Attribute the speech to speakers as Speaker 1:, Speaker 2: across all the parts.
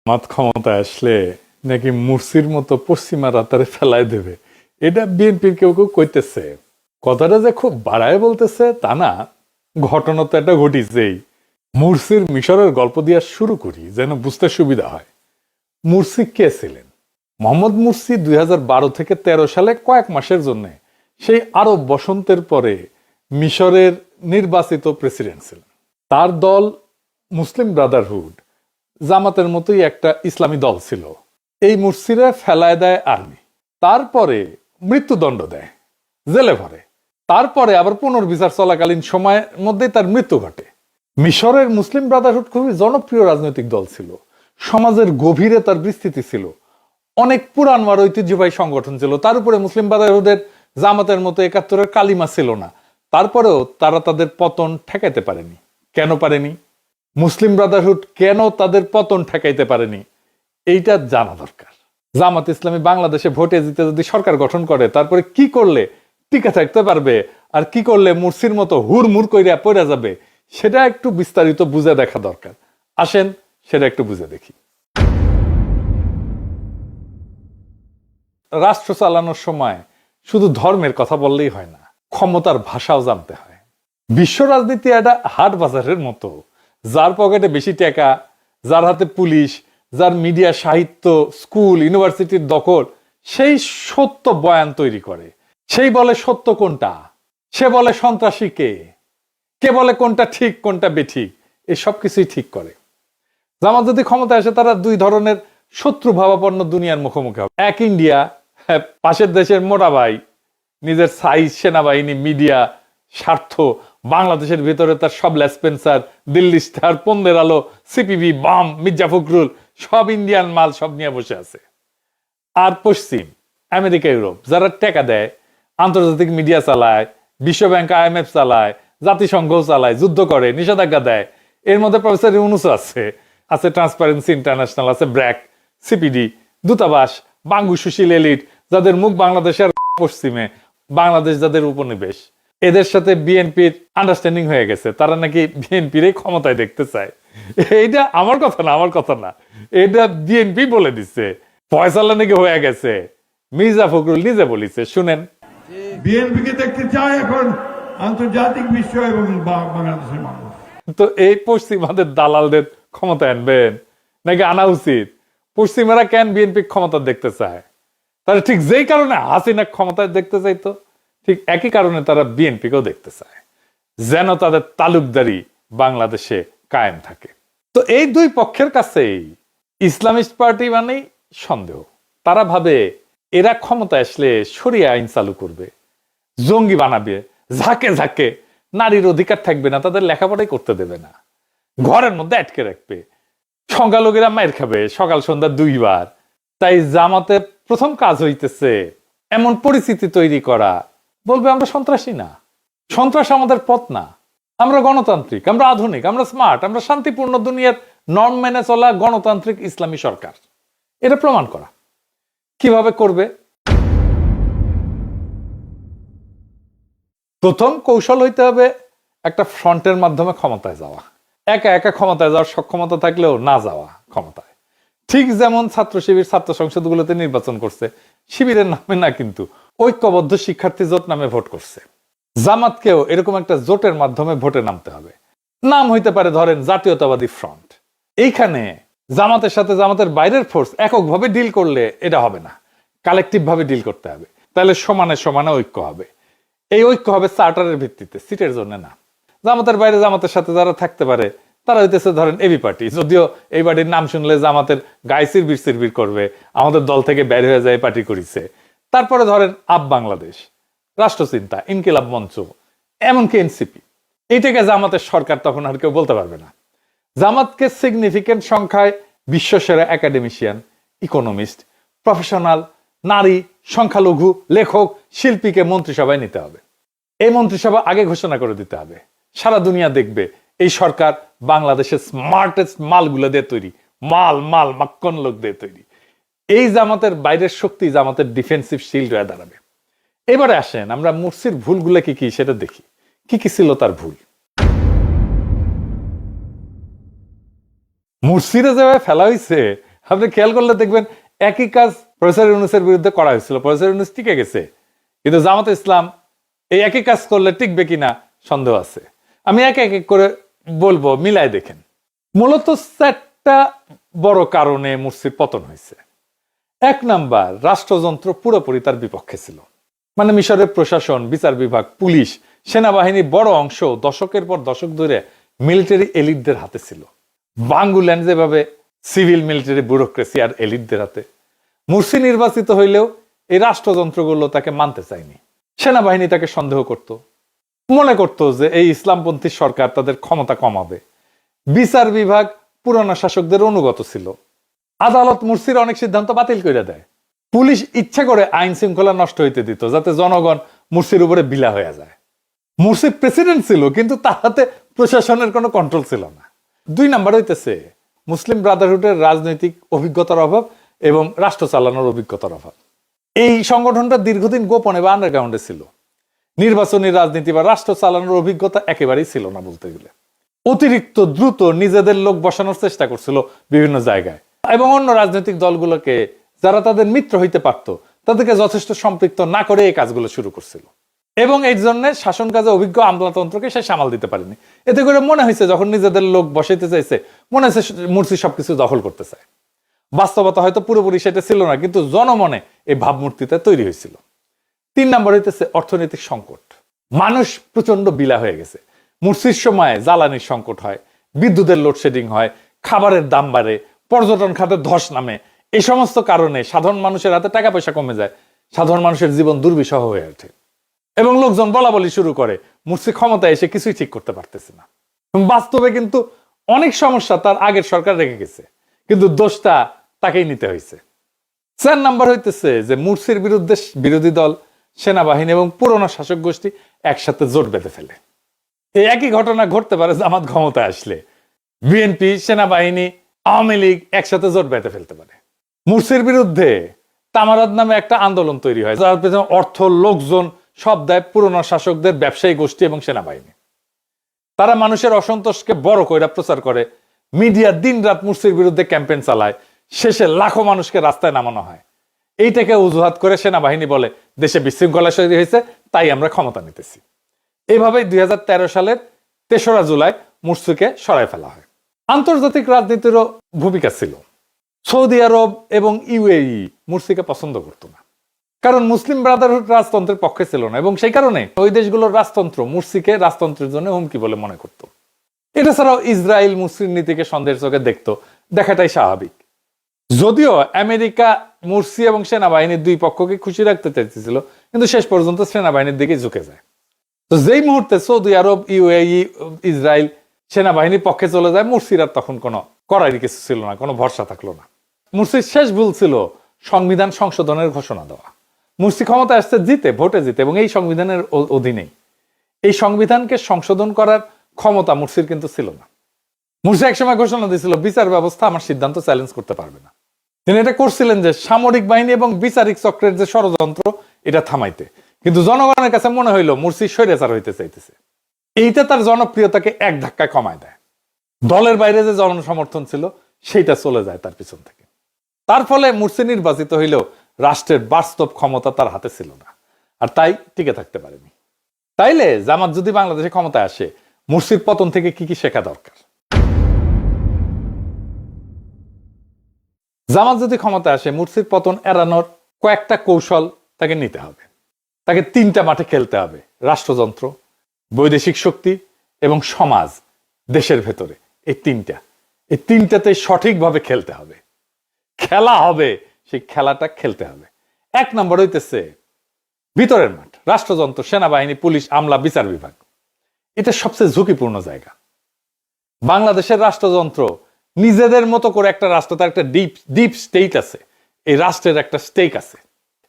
Speaker 1: জামাত ক্ষমতায় আসলে নাকি মুরসির মতো পশ্চিমা রাতারে ফেলায় দেবে, এটা বিএনপির কেউ কেউ কইতেছে। কথাটা যে খুব বাড়ায় বলতেছে তা না, ঘটনা তো এটা ঘটিছেই। মুরসির মিশরের গল্প দিয়ে শুরু করি যেন বুঝতে সুবিধা হয়। মুরসি কে ছিলেন? মোহাম্মদ মুরসি 2012 থেকে 13 সালে কয়েক মাসের জন্য সেই আরব বসন্তের পরে মিশরের নির্বাচিত প্রেসিডেন্ট ছিলেন। তার দল মুসলিম ব্রাদারহুড, জামাতের মতোই একটা ইসলামী দল ছিল। এই মুরসিরা ফেলায় দেয় আর্মি, তারপরে মৃত্যুদণ্ড দেয়, জেলে ভরে, তারপরে আবার পুনর্বিচার চলাকালীন সময়ের মধ্যেই তার মৃত্যু ঘটে। মিশরের মুসলিম ব্রাদারহুড খুবই জনপ্রিয় রাজনৈতিক দল ছিল, সমাজের গভীরে তার বিস্তৃতি ছিল, অনেক পুরানমার ঐতিহ্যবাহী সংগঠন ছিল। তার উপরে মুসলিম ব্রাদারহুডের জামাতের মতো 71-এর কালিমা ছিল না। তারপরেও তারা তাদের পতন ঠেকাইতে পারেনি। কেন পারেনি? মুসলিম ব্রাদারহুড কেন তাদের পতন ঠেকাইতে পারেনি, এইটা জানা দরকার। জামাত ইসলামী বাংলাদেশে ভোটে জিতে যদি সরকার গঠন করে, তারপরে কি করলে টিকে থাকতে পারবে আর কি করলে মুরসির মতো হুড়মুড় কইরা পড়ে যাবে, সেটা একটু বিস্তারিত বুঝে দেখা দরকার। আসেন সেটা একটু বুঝে দেখি। রাষ্ট্র চালানোর সময় শুধু ধর্মের কথা বললেই হয় না, ক্ষমতার ভাষাও জানতে হয়। বিশ্ব রাজনীতি একটা হাট বাজারের মতো। যার পকেটে বেশি টাকা, যার হাতে পুলিশ, যার মিডিয়া, সাহিত্য, স্কুল, ইউনিভার্সিটির দখল, সেই সত্য বয়ান তৈরি করে। সেই বলে সত্য কোনটা, সে বলে সন্ত্রাসী কে, কে বলে কোনটা ঠিক কোনটা বেঠিক, এই সব কিছুই ঠিক করে। জামাত যদি ক্ষমতায় আসে, তারা দুই ধরনের শত্রু ভাবাপন্ন দুনিয়ার মুখোমুখি হবে। এক ইন্ডিয়া, পাশের দেশের মোটা ভাই, নিজের সাইজ, সেনাবাহিনী, মিডিয়া, স্বার্থ, বাংলাদেশের ভিতরে তার সব লেসপেন্সার, দিল্লি স্টার, পন্দের আলো, সিপিবি, বাম, মির্জা ফখরুল, সব ইন্ডিয়ান মাল, সব নিয়ে বসে আছে। আর পশ্চিম, আমেরিকা, ইউরোপ, যারা টাকা দেয়, আন্তর্জাতিক মিডিয়া চালায়, বিশ্বব্যাংক, IMF চালায়, জাতিসংঘ চালায়, যুদ্ধ করে, নিষেধাজ্ঞা দেয়। এর মধ্যে প্রফেসর ইউনূস আছে, আছে ট্রান্সপারেন্সি ইন্টারন্যাশনাল, আছে ব্র্যাক, সিপিডি, দূতাবাস, বাঙ্গু, সুশীল, এলিট, যাদের মুখ বাংলাদেশের পশ্চিমে, বাংলাদেশ যাদের উপনিবেশ। এদের সাথে বিএনপির আন্ডারস্ট্যান্ডিং হয়ে গেছে, তারা নাকি বিএনপির ক্ষমতায় দেখতে চায়। এইটা আমার কথা না, আমার কথা না, এটা বিএনপি বলে দিচ্ছে। ফয়সালা নাকি হয়ে গেছে, মির্জা ফখরুল নিজে বলিছে, শুনেন।
Speaker 2: বিএনপিকে দেখতে চায় এখন আন্তর্জাতিক বিশ্ব এবং বাংলাদেশের মানুষ।
Speaker 1: তো এই পশ্চিমাদের দালালদের ক্ষমতা আনবেন নাকি আনা উচিত? পশ্চিমারা কেন বিএনপি ক্ষমতা দেখতে চায়? তারা ঠিক যেই কারণে হাসিনা ক্ষমতায় দেখতে চাইতো, ঠিক একই কারণে তারা বিএনপিকেও দেখতে চায়, যেন তাদের তালুকদারি বাংলাদেশে কায়েম থাকে। তো এই দুই পক্ষের কাছেই ইসলামিস্ট পার্টি মানেই সন্দেহ। তারা ভাবে এরা ক্ষমতায় আসলে শরিয়া আইন চালু করবে, জঙ্গি বানাবে, ঝাঁকে ঝাঁকে নারীর অধিকার থাকবে না, তাদের লেখাপড়াই করতে দেবে না, ঘরের মধ্যে আটকে রাখবে, সংখ্যালঘুরা মায়ের খাবে সকাল সন্ধ্যা 2 বার। তাই জামাতের প্রথম কাজ হইতেছে এমন পরিস্থিতি তৈরি করা, বলবে আমরা সন্ত্রাসী না, সন্ত্রাস আমাদের পথ না, আমরা গণতান্ত্রিক, আমরা আধুনিক, আমরা স্মার্ট, আমরা শান্তিপূর্ণ দুনিয়ার নর্ম মেনে চলা গণতান্ত্রিক ইসলামী সরকার। এটা প্রমাণ করা। কিভাবে করবে? প্রথম কৌশল হইতে হবে একটা ফ্রন্টের মাধ্যমে ক্ষমতায় যাওয়া। একা একা ক্ষমতায় যাওয়ার সক্ষমতা থাকলেও না যাওয়া ক্ষমতায়। ঠিক যেমন ছাত্র শিবির ছাত্র সংসদগুলোতে নির্বাচন করছে, শিবিরের নামে না, কিন্তু ঐক্যবদ্ধ শিক্ষার্থী জোট নামে ভোট করছে। জামাতকেও এরকম একটা জোটের মাধ্যমে ভোটে নামতে হবে। নাম হইতে পারে ধরেন জাতীয়তাবাদী ফ্রন্ট। এইখানে জামাতের সাথে জামাতের বাইরের ফোর্স এককভাবে ডিল করলে এটা হবে না, কালেকটিভ ভাবে ডিল করতে হবে। তাহলে সমানে সমানে ঐক্য হবে। এই ঐক্য হবে চার্টারের ভিত্তিতে, সিটের জন্য না। জামাতের বাইরে জামাতের সাথে যারা থাকতে পারে তারা হইতেছে ধরেন এবি পার্টি। যদিও এই পার্টির নাম শুনলে জামাতের গায়ে চিরবির চিরবির করবে, আমাদের দল থেকে বের হয়ে যায় পার্টি করেছে। তারপরে ধরেন আপ বাংলাদেশ, রাষ্ট্রচিন্তা, ইনকিলাব মঞ্চ, এমনকি এনসিপি। এইটাকে জামাতের সরকার তখন আর কেউ বলতে পারবে না। জামাতকে সিগনিফিকেন্ট সংখ্যায় বিশ্বসেরা একাডেমিশিয়ান, ইকোনমিস্ট, প্রফেশনাল, নারী, সংখ্যালঘু, লেখক, শিল্পীকে মন্ত্রিসভায় নিতে হবে। এই মন্ত্রিসভা আগে ঘোষণা করে দিতে হবে। সারা দুনিয়া দেখবে এই সরকার বাংলাদেশের স্মার্টেস্ট মালগুলো দিয়ে তৈরি, মাল মাক্কন লোক দিয়ে তৈরি। এই জামাতের বাইরের শক্তি জামাতের ডিফেন্সিভ শিল্ড হয়ে দাঁড়াবে। এবারে আসেন আমরা মুরসির ভুলগুলো কি কি সেটা দেখি। কি কি ছিল তার ভুল? মুরসিরে যেভাবে ফেলা হয়েছে, আপনি খেয়াল করলে দেখবেন একই কাজ প্রফেসর ইউনূসের বিরুদ্ধে করা হয়েছিল, প্রফেসর ইউনূস টিকে গেছে, কিন্তু জামাত ইসলাম এই একই কাজ করলে টিকবে কিনা সন্দেহ আছে। আমি এক এক করে বলবো, মিলায় দেখেন। মূলত 4টা বড় কারণে মুরসির পতন হয়েছে। 1 নাম্বার, রাষ্ট্রযন্ত্র পুরোপুরি তার বিপক্ষে ছিল। মানে মিশরের প্রশাসন, বিচার বিভাগ, পুলিশ, সেনাবাহিনীর বড় অংশ দশকের পর দশক ধরে মিলিটারি এলিটদের হাতে ছিল। বাঙ্গুল্যান্ড যেভাবে সিভিল মিলিটারি ব্যুরোক্রেসি আর এলিটদের হাতে। মুরসি নির্বাচিত হইলেও এই রাষ্ট্রযন্ত্রগুলো তাকে মানতে চায়নি। সেনাবাহিনী তাকে সন্দেহ করত, মনে করত যে এই ইসলামপন্থী সরকার তাদের ক্ষমতা কমাবে। বিচার বিভাগ পুরানো শাসকদের অনুগত ছিল। আদালত মুরসির অনেক সিদ্ধান্ত বাতিল করে দেয়। পুলিশ ইচ্ছা করে আইন শৃঙ্খলা নষ্ট হইতে দিত, যাতে জনগণ মুরসির উপরে বিলা হয়ে যায়। মুরসি প্রেসিডেন্ট ছিল, কিন্তু তার হাতে প্রশাসনের কোনো কন্ট্রোল ছিল না। 2 নাম্বার হইতেছে মুসলিম ব্রাদারহুডের রাজনৈতিক অভিজ্ঞতার অভাব এবং রাষ্ট্র চালানোর অভিজ্ঞতার অভাব। এই সংগঠনটা দীর্ঘদিন গোপনে বা আন্ডারগ্রাউন্ডে ছিল। নির্বাচনী রাজনীতি বা রাষ্ট্র চালানোর অভিজ্ঞতা একেবারেই ছিল না বলতে গেলে। অতিরিক্ত দ্রুত নিজেদের লোক বসানোর চেষ্টা করছিল বিভিন্ন জায়গায়, এবং অন্য রাজনৈতিক দলগুলোকে, যারা তাদের মিত্র হইতে পারত, তাদেরকে যথেষ্ট সম্পৃক্ত না করে এই কাজগুলো শুরু করছিল। এবং এই জন্য শাসন কাজে অভিজ্ঞ আমলাতন্ত্রকে সে সামাল দিতে পারেনি। এতে করে মনে হয়েছে যখন নিজেদের লোক বসাইতে চাইছে, মনে হয়েছে মুরসি সবকিছু দখল করতে চায়। বাস্তবতা হয়তো পুরোপুরি সেটা ছিল না, কিন্তু জনমনে এই ভাবমূর্তিটা তৈরি হয়েছিল। 3 নাম্বার হইতেছে অর্থনৈতিক সংকট। মানুষ প্রচন্ড বিলা হয়ে গেছে। মুরসির সময় জ্বালানির সংকট হয়, বিদ্যুতের লোডশেডিং হয়, খাবারের দাম বাড়ে, পর্যটন খাতে ধস নামে। এই সমস্ত কারণে সাধারণ মানুষের হাতে টাকা পয়সা কমে যায়, সাধারণ মানুষের জীবন দুর্বিষহ হয়ে ওঠে, এবং লোকজন বলা বলি শুরু করে মুরসি ক্ষমতায় এসে কিছুই ঠিক করতে পারতেছে না। বাস্তবে কিন্তু অনেক সমস্যা তার আগের সরকার রেখে গেছে, কিন্তু দোষটা তাকেই নিতে হয়েছে। 4 নাম্বার হইতেছে যে মুরসির বিরুদ্ধে বিরোধী দল, সেনাবাহিনী এবং পুরনো শাসক গোষ্ঠী একসাথে জোট বেঁধে ফেলে। এই একই ঘটনা ঘটতে পারে জামাত ক্ষমতায় আসলে। বিএনপি, সেনাবাহিনী, আওয়ামী লীগ একসাথে জোট বেঁধে ফেলতে পারে। মুরসির বিরুদ্ধে তামারাদ নামে একটা আন্দোলন তৈরি হয়, যার পেছনে অর্থ, লোকজন সব দেয় পুরনো শাসকদের ব্যবসায়ী গোষ্ঠী এবং সেনাবাহিনী। তারা মানুষের অসন্তোষকে বড় কইরা প্রচার করে, মিডিয়া দিন রাত মুরসির বিরুদ্ধে ক্যাম্পেইন চালায়, শেষে লাখো মানুষকে রাস্তায় নামানো হয়। এইটাকে অজুহাত করে সেনাবাহিনী বলে দেশে বিশৃঙ্খলা তৈরি হয়েছে, তাই আমরা ক্ষমতা নিতেছি। এইভাবেই 2013 সালের 3রা জুলাই মুরসিকে সরায় ফেলা হয়। আন্তর্জাতিক রাজনীতিরও ভূমিকা ছিল। সৌদি আরব এবং ইউএই মুরসিকে পছন্দ করত না, কারণ মুসলিম ব্রাদারহুড রাজতন্ত্রের পক্ষে ছিল না, এবং সেই কারণে ওই দেশগুলোর রাজতন্ত্র মুরসিকে রাজতন্ত্রের জন্য হুমকি বলে মনে করত। এটা ছাড়াও ইসরায়েল মুসলিম নীতিকে সন্দেহের চোখে দেখত, দেখাটাই স্বাভাবিক। যদিও আমেরিকা মুরসি এবং সেনাবাহিনীর 2 পক্ষকে খুশি রাখতে চাইছিল, কিন্তু শেষ পর্যন্ত সেনাবাহিনীর দিকে ঝুঁকে যায়। তো যেই মুহূর্তে সৌদি আরব, ইউএই, ইসরায়েল সেনাবাহিনীর পক্ষে চলে যায়, মুরসির আর তখন কোনো করারই কিছু ছিল না, কোনো ভরসা থাকলো না। মুরসির শেষ ভুল ছিল সংবিধান সংশোধনের ঘোষণা দেওয়া। মুরসি ক্ষমতা আসছে জিতে, ভোটে জিতে, এবং এই সংবিধানের অধীনেই। এই সংবিধানকে সংশোধন করার ক্ষমতা মুরসির কিন্তু ছিল না। মুরসি একসময় ঘোষণা দিয়েছিল, বিচার ব্যবস্থা আমার সিদ্ধান্ত চ্যালেঞ্জ করতে পারবে না। তিনি এটা করছিলেন যে সামরিক বাহিনী এবং বিচারিক চক্রের যে ষড়যন্ত্র, এটা থামাইতে। কিন্তু জনগণের কাছে মনে হইল মুরসি স্বৈরাচার হইতে চাইতেছে। এইটা তার জনপ্রিয়তাকে এক ধাক্কায় কমায় দেয়। দলের বাইরে যে জনসমর্থন ছিল, সেইটা চলে যায় তার পিছন থেকে। তার ফলে মুরসি নির্বাচিত হইলেও রাষ্ট্রের বাস্তব ক্ষমতা তার হাতে ছিল না, আর তাই টিকে থাকতে পারেনি। তাইলে জামাত যদি বাংলাদেশে ক্ষমতায় আসে, মুরসির পতন থেকে কি কি শেখা দরকার? জামাত যদি ক্ষমতায় আসে, মুরসির পতন এড়ানোর কয়েকটা কৌশল তাকে নিতে হবে। তাকে 3টা মাঠে খেলতে হবে: রাষ্ট্রযন্ত্র, বৈদেশিক শক্তি এবং সমাজ, দেশের ভেতরে। এই তিনটাতে সঠিকভাবে খেলতে হবে। খেলা হবে, সেই খেলাটা খেলতে হবে। 1 নম্বর হইতেছে ভিতরের মাঠ, রাষ্ট্রযন্ত্র, সেনাবাহিনী, পুলিশ, আমলা, বিচার বিভাগ। এটা সবচেয়ে ঝুঁকিপূর্ণ জায়গা। বাংলাদেশের রাষ্ট্রযন্ত্র নিজেদের মতো করে একটা রাষ্ট্র, তার একটা ডিপ স্টেট আছে, এই রাষ্ট্রের একটা স্টেক আছে।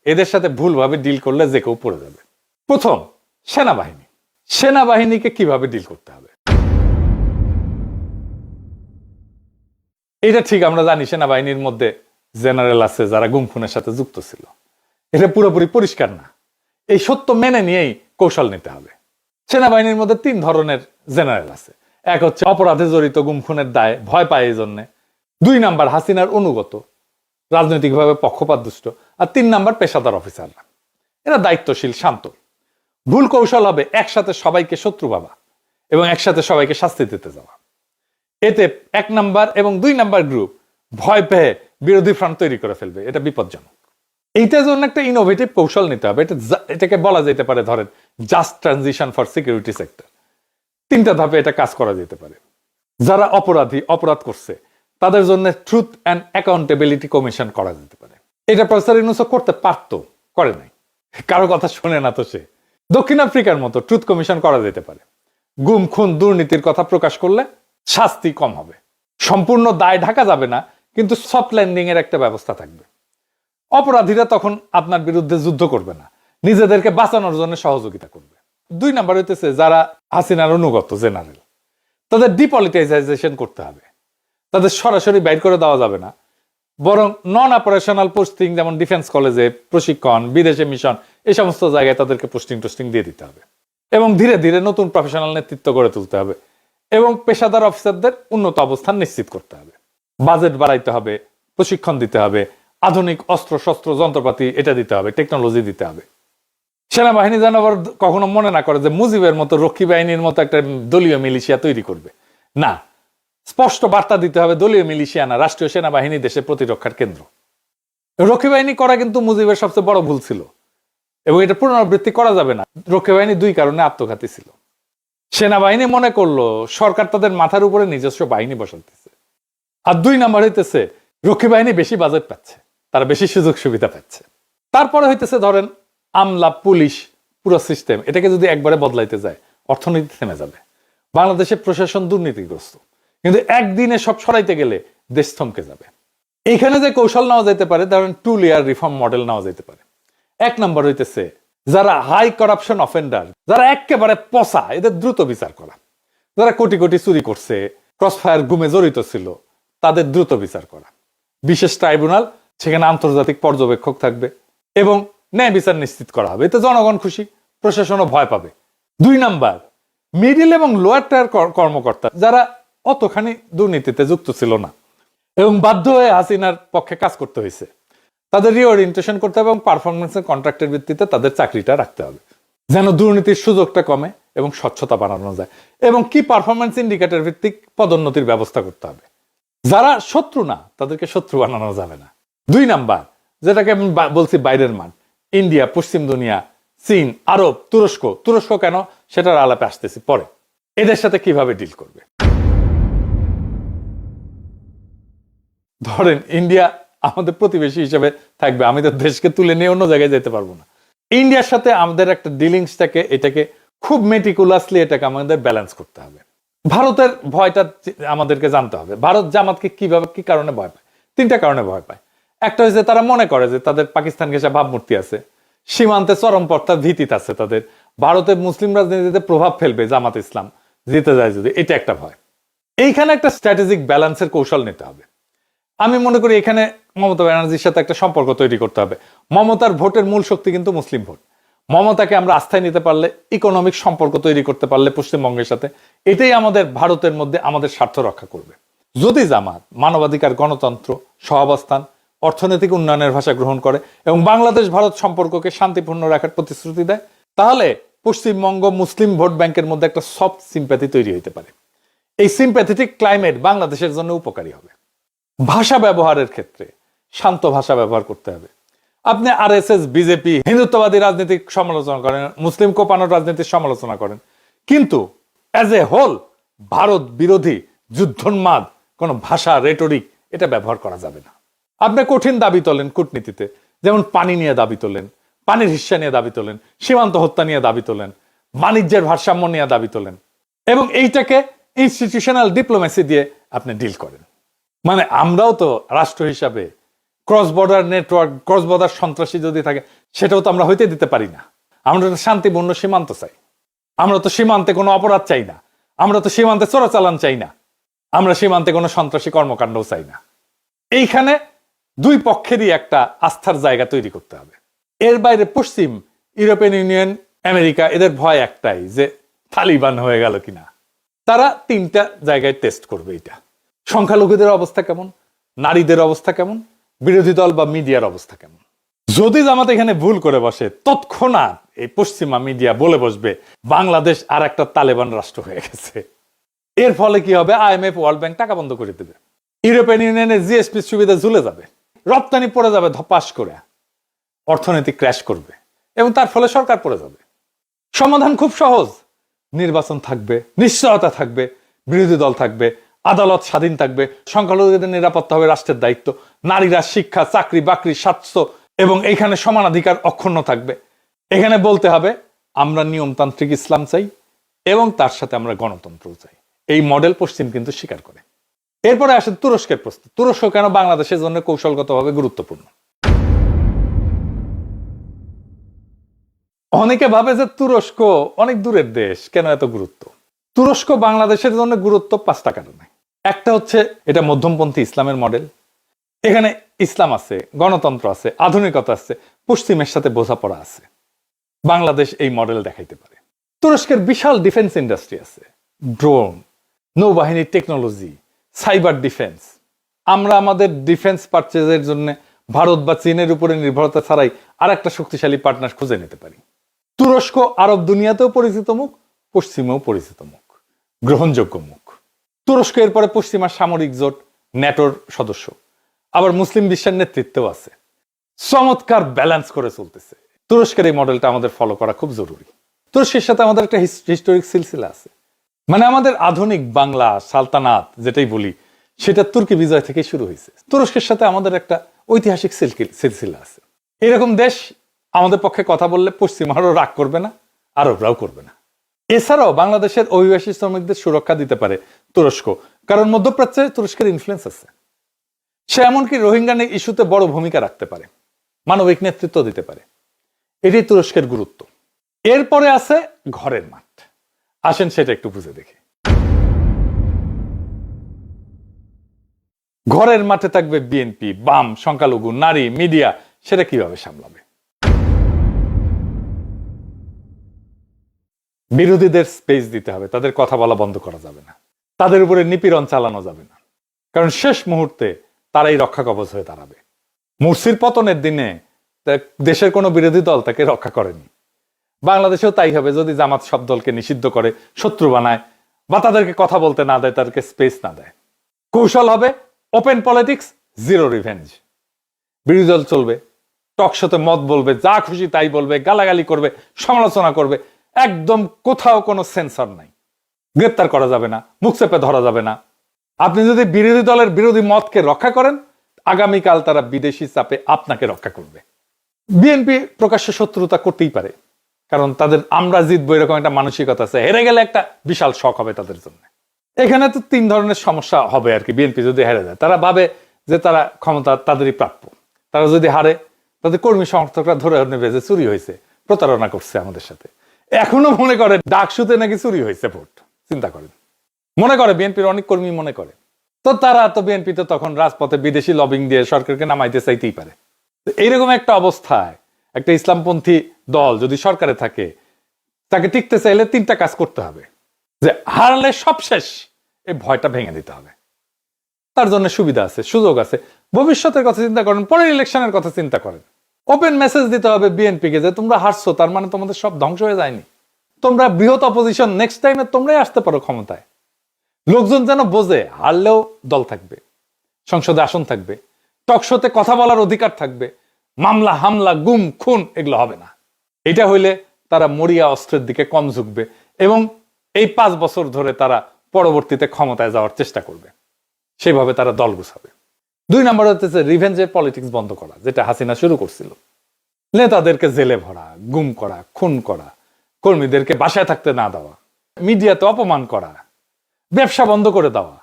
Speaker 1: এদের সাথে ভুলভাবে ডিল করলে যে কেউ পড়ে যাবে। প্রথম, সেনাবাহিনী। সেনাবাহিনীকে কিভাবে ডিল করতে হবে এটা ঠিক আমরা জানি। সেনাবাহিনীর মধ্যে জেনারেল আছে যারা গুম খুনের সাথে যুক্ত ছিল। এটা পুরোপুরি পরিষ্কার না। এই সত্য মেনে নিয়েই কৌশল নিতে হবে। সেনাবাহিনীর মধ্যে 3 ধরনের জেনারেল আছে। এক হচ্ছে অপরাধে জড়িত, গুম খুনের দায়ে ভয় পায় এই জন্যে। 2 নাম্বার হাসিনার অনুগত, রাজনৈতিকভাবে পক্ষপাত দুষ্ট। আর 3 নাম্বার পেশাদার অফিসাররা, এরা দায়িত্বশীল, শান্ত। ভুল কৌশল হবে একসাথে সবাইকে শত্রু ভাবা এবং একসাথে সবাইকে শাস্তি দিতে যাওয়া। এতে 1 নাম্বার এবং 2 নাম্বার গ্রুপ ভয় পেয়ে বিরোধী ফ্রন্ট তৈরি করে ফেলবে, এটা বিপজ্জনক। এইটার জন্য একটা ইনোভেটিভ কৌশল নিতে হবে। এটাকে বলা যেতে পারে ধরেন just transition for security sector. 3টা ধাপে এটা কাজ করা যেতে পারে। যারা অপরাধ করছে তাদের জন্য ট্রুথ অ্যান্ড অ্যাকাউন্টেবিলিটি কমিশন করা যেতে পারে। এটা প্রফেসর ইউনূস করতে পারতো, করে নাই, কারো কথা শোনে না তো সে। দক্ষিণ আফ্রিকার মতো ট্রুথ কমিশন করা যেতে পারে। গুম খুন দুর্নীতির কথা প্রকাশ করলে শাস্তি কম হবে, সম্পূর্ণ দায় ঢাকা যাবে না, কিন্তু সফট ল্যান্ডিং এর একটা ব্যবস্থা থাকবে। অপরাধীরা তখন আপনার বিরুদ্ধে যুদ্ধ করবে না, নিজেদেরকে বাঁচানোর জন্য সহযোগিতা করবে। 2 নাম্বার হইতেছে যারা হাসিনার অনুগত জেনারেল, তাদের ডিপলিটিসাইজেশন করতে হবে। তাদের সরাসরি বাইর করে দেওয়া যাবে না, বরং নন অপারেশনাল পোস্টিং, যেমন ডিফেন্স কলেজে প্রশিক্ষণ, বিদেশে মিশন, এই সমস্ত জায়গায় তাদেরকে পোস্টিং দিয়ে দিতে হবে। এবং ধীরে ধীরে নতুন প্রফেশনাল নেতৃত্ব গড়ে তুলতে হবে এবং পেশাদার অফিসারদের উন্নত অবস্থান নিশ্চিত করতে হবে। বাজেট বাড়াইতে হবে, প্রশিক্ষণ দিতে হবে, আধুনিক অস্ত্র শস্ত্র যন্ত্রপাতি এটা দিতে হবে, টেকনোলজি দিতে হবে। সেনাবাহিনী যেন আবার কখনো মনে না করে যে মুজিবের মতো রক্ষী বাহিনীর মতো একটা দলীয় মিলিশিয়া তৈরি করবে। না, স্পষ্ট বার্তা দিতে হবে দলীয় মিলিশিয়া না, রাষ্ট্রীয় সেনাবাহিনী দেশের প্রতিরক্ষার কেন্দ্র। রক্ষী বাহিনী করা কিন্তু মুজিবের সবচেয়ে বড় ভুল ছিল এবং এটা পুনরাবৃত্তি করা যাবে না। রক্ষী বাহিনী 2 কারণে আত্মঘাতী ছিল। সেনাবাহিনী মনে করলো সরকার তাদের মাথার উপরে নিজস্ব বাহিনী বসাতেছে। আর 2 নাম্বার হইতেছে রক্ষী বাহিনী বেশি বাজেট পাচ্ছে, তারা বেশি সুযোগ সুবিধা পাচ্ছে। তারপরে হইতেছে ধরেন আমলা, পুলিশ, পুরো সিস্টেম, এটাকে যদি একবারে বদলাইতে যায় অর্থনীতি থেমে যাবে। বাংলাদেশের প্রশাসন দুর্নীতিগ্রস্ত, কিন্তু একদিনে সব সরাইতে গেলে দেশ থমকে যাবে। এইখানে যে কৌশল নেওয়া যেতে পারে, ধরেন 2 লেয়ার রিফর্ম মডেল নেওয়া যেতে পারে। 1 নম্বর হইতেছে যারা হাই করাপশন অফেন্ডার, যারা একেবারে পচা, এদের দ্রুত বিচার করা। যারা কোটি কোটি চুরি করছে, ক্রসফায়ার গুমে জড়িত ছিল, তাদের দ্রুত বিচার করা। বিশেষ ট্রাইব্যুনাল, সেখানে আন্তর্জাতিক পর্যবেক্ষক থাকবে এবং ন্যায় বিচার নিশ্চিত করা হবে। এতে জনগণ খুশি, প্রশাসনও ভয় পাবে। 2 নাম্বার মিডিল এবং লোয়ার টায়ার কর্মকর্তা, যারা অতখানি দুর্নীতিতে যুক্ত ছিল না এবং বাধ্য হয়ে হাসিনার পক্ষে কাজ করতে হয়েছে, তাদের রিওরিয়েন্টেশন করতে হবে এবং পারফরমেন্সের কন্ট্রাক্টের ভিত্তিতে তাদের চাকরিটা রাখতে হবে, যেন দুর্নীতির সুযোগটা কমে এবং স্বচ্ছতা বাড়ানো যায়। এবং কি পারফরমেন্স ইন্ডিকেটর ভিত্তিক পদোন্নতির ব্যবস্থা করতে হবে। যারা শত্রু না তাদেরকে শত্রু বানানো যাবে না। 2 নাম্বার, যেটাকে আমি বলছি বাইরের মান, ইন্ডিয়া, পশ্চিম দুনিয়া, চীন, আরব, তুরস্ক কেন সেটার আলাপে আসতেছি পরে। এদের সাথে কিভাবে ডিল করবে? ধরেন ইন্ডিয়া আমাদের প্রতিবেশী হিসেবে থাকবে, আমি তো দেশকে তুলে নিয়ে অন্য জায়গায় যেতে পারবো না। ইন্ডিয়ার সাথে আমাদের একটা ডিলিংসটাকে, এটাকে খুব মেটিকুলাসলি এটাকে আমাদের ব্যালেন্স করতে হবে। ভারতের ভয়টা আমাদেরকে জানতে হবে। ভারত জামাতকে কিভাবে, কি কারণে ভয় পায়? 3টা কারণে ভয় পায়। একটা হচ্ছে তারা মনে করে যে তাদের পাকিস্তান ঘেঁষা ভাবমূর্তি আছে, সীমান্তে চরমপন্থার ভীতিতে আছে তাদের, ভারতের মুসলিম রাজনীতিতে প্রভাব ফেলবে জামাত ইসলাম জিতে যায় যদি, এটা একটা ভয়। এইখানে একটা স্ট্র্যাটেজিক ব্যালেন্সের কৌশল নিতে হবে। আমি মনে করি এখানে মমতা ব্যানার্জির সাথে একটা সম্পর্ক তৈরি করতে হবে। মমতার ভোটের মূল শক্তি কিন্তু মুসলিম ভোট। মমতাকে আমরা আস্থায় নিতে পারলে, ইকোনমিক সম্পর্ক তৈরি করতে পারলে পশ্চিমবঙ্গের সাথে, এটাই আমাদের ভারতের মধ্যে আমাদের স্বার্থ রক্ষা করবে। যদি জামাত মানবাধিকার, গণতন্ত্র, সহাবস্থান, অর্থনৈতিক উন্নয়নের ভাষা গ্রহণ করে এবং বাংলাদেশ ভারত সম্পর্ককে শান্তিপূর্ণ রাখার প্রতিশ্রুতি দেয়, তাহলে পশ্চিমবঙ্গ মুসলিম ভোট ব্যাংকের মধ্যে একটা সফট সিম্প্যাথি তৈরি হতে পারে। এই সিম্প্যাথেটিক ক্লাইমেট বাংলাদেশের জন্য উপকারী হবে। ভাষা ব্যবহারের ক্ষেত্রে শান্ত ভাষা ব্যবহার করতে হবে। আপনি আরএসএস, বিজেপি, হিন্দুত্ববাদী রাজনীতির সমালোচনা করেন, মুসলিম কোপানোর রাজনীতির সমালোচনা করেন, কিন্তু অ্যাজ এ হোল ভারত বিরোধী যুদ্ধোন্মাদ কোন ভাষা, রেটরিক এটা ব্যবহার করা যাবে না। আপনি কঠিন দাবি তোলেন কূটনীতিতে, যেমন পানি নিয়ে দাবি তোলেন, পানির হিস্সা নিয়ে দাবি তোলেন, সীমান্ত হত্যা নিয়ে দাবি তোলেন, বাণিজ্যের ভারসাম্য নিয়ে দাবি তোলেন এবং এইটাকে ইনস্টিটিউশনাল ডিপ্লোমেসি দিয়ে আপনি ডিল করেন। মানে আমরাও তো রাষ্ট্র হিসাবে cross border network, cross border সন্ত্রাসী যদি থাকে সেটাও তো আমরা হইতে দিতে পারি না। আমরা তো শান্তিপূর্ণ সীমান্ত চাই, আমরা তো সীমান্তে কোনো অপরাধ চাই না, আমরা তো সীমান্তে চোরাচালান চাই না, আমরা সীমান্তে কোনো সন্ত্রাসী কর্মকাণ্ডও চাই না। এইখানে 2 পক্ষেরই একটা আস্থার জায়গা তৈরি করতে হবে। এর বাইরে পশ্চিম, ইউরোপিয়ান ইউনিয়ন, আমেরিকা, এদের ভয় একটাই যে তালিবান হয়ে গেল কিনা। তারা 3টা জায়গায় টেস্ট করবে। এটা সংখ্যালঘুদের অবস্থা কেমন, নারীদের অবস্থা কেমন, বিরোধী দল বা মিডিয়ার অবস্থা কেমন। যদি জামাত এখানে ভুল করে বসে, তৎক্ষণাৎ এই পশ্চিমা মিডিয়া বলে বসবে বাংলাদেশ আর একটা তালেবান রাষ্ট্র হয়ে গেছে। এর ফলে কি হবে? IMF, ওয়ার্ল্ড ব্যাংক টাকা বন্ধ করে দেবে, ইউরোপিয়ান ইউনিয়নের জিএসপি সুবিধা ঝুলে যাবে, রপ্তানি পড়ে যাবে ধপাস করে, অর্থনীতি ক্র্যাশ করবে এবং তার ফলে সরকার পড়ে যাবে। সমাধান খুব সহজ, নির্বাচন থাকবে, নিশ্চয়তা থাকবে, বিরোধী দল থাকবে, আদালত স্বাধীন থাকবে, সংখ্যালঘুদের নিরাপত্তা হবে রাষ্ট্রের দায়িত্ব, নারীরা শিক্ষা, চাকরি বাকরি, স্বাস্থ্য এবং এখানে সমানাধিকার অক্ষুণ্ণ থাকবে। এখানে বলতে হবে আমরা নিয়মতান্ত্রিক ইসলাম চাই এবং তার সাথে আমরা গণতন্ত্র চাই। এই মডেল পশ্চিম কিন্তু স্বীকার করে। এরপরে আসে তুরস্কের প্রশ্ন। তুরস্ক কেন বাংলাদেশের জন্য কৌশলগতভাবে গুরুত্বপূর্ণ? অনেকে ভাবে যে তুরস্ক অনেক দূরের দেশ, কেন এত গুরুত্ব? তুরস্ক বাংলাদেশের জন্য গুরুত্ব 5টা কারণে। একটা হচ্ছে এটা মধ্যমপন্থী ইসলামের মডেল, এখানে ইসলাম আছে, গণতন্ত্র আছে, আধুনিকতা আছে, পশ্চিমের সাথে বোঝাপড়া আছে। বাংলাদেশ এই মডেল দেখাইতে পারে। তুরস্কের বিশাল ডিফেন্স ইন্ডাস্ট্রি আছে, ড্রোন, নৌবাহিনীর টেকনোলজি, সাইবার ডিফেন্স। আমরা আমাদের ডিফেন্স পারচেজের জন্য ভারত বা চীনের উপরে নির্ভরতা ছাড়াই আর একটা শক্তিশালী পার্টনার খুঁজে নিতে পারি। তুরস্ক আরব দুনিয়াতেও পরিচিত মুখ, পশ্চিমেও পরিচিত মুখ, গ্রহণযোগ্য মুখ। তুরস্ক এরপরে পশ্চিমা সামরিক জোট ন্যাটোর সদস্য, আবার মুসলিম বিশ্বের নেতৃত্বেও আছে। চমৎকার ব্যালেন্স করে চলতেছে। তুরস্কের এই মডেলটা আমাদের ফলো করা খুব জরুরি। তুরস্কের সাথে আমাদের একটা হিস্টোরিক সিলসিলা আছে, মানে আমাদের আধুনিক বাংলা সালতানাত যেটাই বলি সেটা তুর্কি বিজয় থেকে শুরু হয়েছে। তুরস্কের সাথে আমাদের একটা ঐতিহাসিক সিলসিলা আছে। এরকম দেশ আমাদের পক্ষে কথা বললে পশ্চিমারও রাগ করবে না, আরবরাও করবে না। এছাড়াও বাংলাদেশের অভিবাসী শ্রমিকদের সুরক্ষা দিতে পারে তুরস্ক, কারণ মধ্যপ্রাচ্যে তুরস্কের ইনফ্লুয়েন্স আছে। সে এমনকি রোহিঙ্গা ইস্যুতে বড় ভূমিকা রাখতে পারে, মানবিক নেতৃত্ব দিতে পারে। এটি তুরস্কের গুরুত্ব। এরপরে আছে ঘরের মাঠ। আসেন সেটা একটু বুঝে দেখি। ঘরের মাঠে থাকবে বিএনপি, বাম, সংখ্যালঘু, নারী, মিডিয়া। সেটা কিভাবে সামলাবে? বিরোধীদের স্পেস দিতে হবে, তাদের কথা বলা বন্ধ করা যাবে না, তাদের উপরে নিপীড়ন চালানো যাবে না, কারণ শেষ মুহূর্তে তারাই রক্ষা কবচ হয়ে দাঁড়াবে। মুরসির পতনের দিনে দেশের কোনো বিরোধী দল তাকে রক্ষা করেনি। বাংলাদেশেও তাই হবে যদি জামাত সব দলকে নিষিদ্ধ করে, শত্রু বানায়, বা তাদেরকে কথা বলতে না দেয়, তাদেরকে স্পেস না দেয়। কৌশল হবে ওপেন পলিটিক্স, জিরো রিভেঞ্জ। বিরোধী দল চলবে, টক শোতে মত বলবে, যা খুশি তাই বলবে, গালাগালি করবে, সমালোচনা করবে, একদম কোথাও কোনো সেন্সর নাই। গ্রেপ্তার করা যাবে না, মুখ চেপে ধরা যাবে না। আপনি যদি বিরোধী দলের বিরোধী মতকে রক্ষা করেন, আগামীকাল তারা বিদেশি চাপে আপনাকে রক্ষা করবে। বিএনপি প্রকাশ্য শত্রুতা করতেই পারে, কারণ তাদের আমরা জিতবো এরকম একটা মানসিকতা আছে। হেরে গেলে একটা বিশাল শক হবে তাদের জন্য। এখানে তো 3 ধরনের সমস্যা হবে আর কি। বিএনপি যদি হেরে যায়, তারা ভাবে যে তারা ক্ষমতা তাদেরই প্রাপ্য। তারা যদি হারে, তাদের কর্মী সমর্থকরা ধরে নেবে যে চুরি হয়েছে, প্রতারণা করছে আমাদের সাথে। এখনো মনে করে ডাকসুতে নাকি চুরি হয়েছে ভোট। চিন্তা করেন, মনে করে বিএনপির অনেক কর্মী মনে করে। তো তারা তো বিএনপি তো তখন রাজপথে বিদেশি লবিং দিয়ে সরকারকে নামাইতে চাইতেই পারে। এইরকম একটা অবস্থায় একটা ইসলামপন্থী দল যদি সরকারে থাকে, তাকে টিকতে চাইলে 3টা কাজ করতে হবে। যে হারলে সব শেষ, এই ভয়টা ভেঙে দিতে হবে। তার জন্য সুবিধা আছে, সুযোগ আছে। ভবিষ্যতের কথা চিন্তা করেন, পরের ইলেকশনের কথা চিন্তা করেন। ওপেন মেসেজ দিতে হবে বিএনপিকে যে তোমরা হারছো, তার মানে তোমাদের সব ধ্বংস হয়ে যায়নি। তোমরা বৃহৎ অপোজিশন, নেক্সট টাইমে তোমরাই আসতে পারো ক্ষমতায়। লোকজন যেন বোঝে হারলেও দল থাকবে, সংসদে আসন থাকবে, টকশোতে কথা বলার অধিকার থাকবে, মামলা হামলা গুম খুন এগুলো হবে না। এটা হইলে তারা মরিয়া অস্ত্রের দিকে কম ঝুঁকবে এবং এই 5 বছর ধরে তারা পরবর্তীতে ক্ষমতায় যাওয়ার চেষ্টা করবে। সেভাবে তারা দল গুছাবে। 2 নম্বর হচ্ছে রিভেঞ্জের পলিটিক্স বন্ধ করা, যেটা হাসিনা শুরু করছিল। নেতাদেরকে জেলে ভরা, গুম করা, খুন করা, কর্মীদেরকে বাসায় থাকতে না দেওয়া, মিডিয়াতে অপমান করা, ব্যবসা বন্ধ করে দেওয়া।